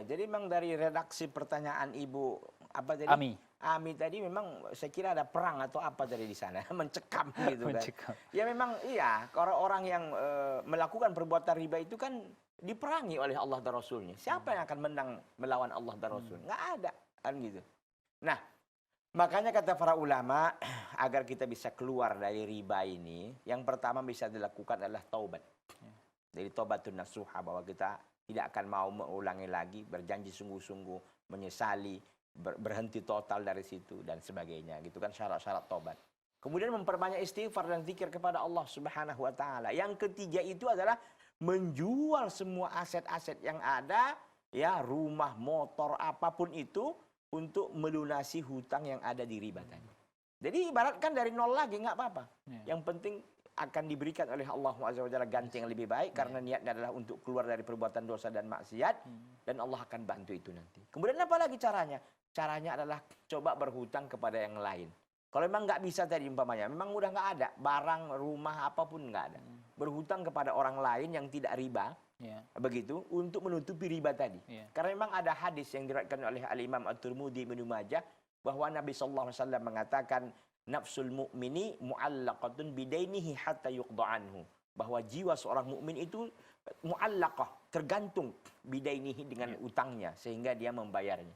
Iya, jadi memang dari redaksi pertanyaan Ibu apa tadi? Ami. Ami tadi memang saya kira ada perang atau apa tadi di sana, mencekam gitu kan. Mencekam. Ya memang iya, orang-orang yang melakukan perbuatan riba itu kan diperangi oleh Allah dan Rasulnya. Siapa yang akan menang melawan Allah dan Rasul? Nggak ada, kan gitu. Nah, makanya kata para ulama, agar kita bisa keluar dari riba ini, yang pertama bisa dilakukan adalah taubat. Jadi taubatun nasuha, bahwa kita tidak akan mau mengulangi lagi, berjanji sungguh-sungguh, menyesali, berhenti total dari situ dan sebagainya. Gitu kan syarat-syarat taubat. Kemudian memperbanyak istighfar dan zikir kepada Allah Subhanahu wa taala. Yang ketiga itu adalah menjual semua aset-aset yang ada, ya, rumah, motor, apapun itu untuk melunasi hutang yang ada di riba tadi. Jadi ibaratkan dari nol lagi nggak apa-apa. Yang penting akan diberikan oleh Allah SWT ganti yang lebih baik karena niatnya adalah untuk keluar dari perbuatan dosa dan maksiat dan Allah akan bantu itu nanti. Kemudian apa lagi caranya? Caranya adalah coba berhutang kepada yang lain. Kalau memang nggak bisa tadi umpamanya, memang udah nggak ada barang, rumah apapun nggak ada. Berhutang kepada orang lain yang tidak riba, begitu untuk menutupi riba tadi. Karena memang ada hadis yang diriwayatkan oleh Al-Imam At-Tirmidzi Ibnu Majah bahwa Nabi sallallahu alaihi wasallam mengatakan nafsul mu'mini mu'allaqatun bidainihi hatta yuqda anhu, bahwa jiwa seorang mukmin itu mu'allaqah, tergantung bidainihi dengan utangnya sehingga dia membayarnya.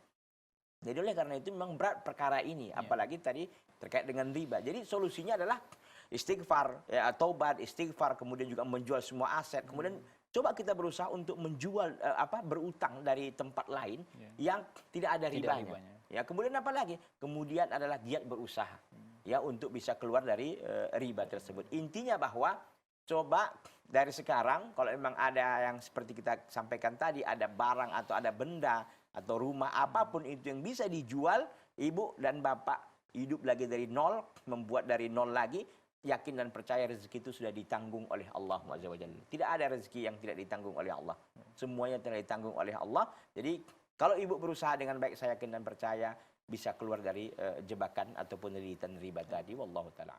Jadi oleh karena itu memang berat perkara ini, apalagi tadi terkait dengan riba. Jadi solusinya adalah istighfar, ya, taubat, istighfar, kemudian juga menjual semua aset, kemudian coba kita berusaha untuk menjual berutang dari tempat lain yang tidak ada ribanya. Ya, kemudian apa lagi? Kemudian adalah giat berusaha, ya, untuk bisa keluar dari riba tersebut. Intinya bahwa coba dari sekarang, kalau memang ada yang seperti kita sampaikan tadi, ada barang atau ada benda atau rumah apapun itu yang bisa dijual, ibu dan bapak hidup lagi dari nol, membuat dari nol lagi, yakin dan percaya rezeki itu sudah ditanggung oleh Allah SWT. Tidak ada rezeki yang tidak ditanggung oleh Allah. Semuanya telah ditanggung oleh Allah. Jadi kalau ibu berusaha dengan baik, saya yakin dan percaya bisa keluar dari jebakan ataupun lilitan riba tadi. Wallahu ta'ala.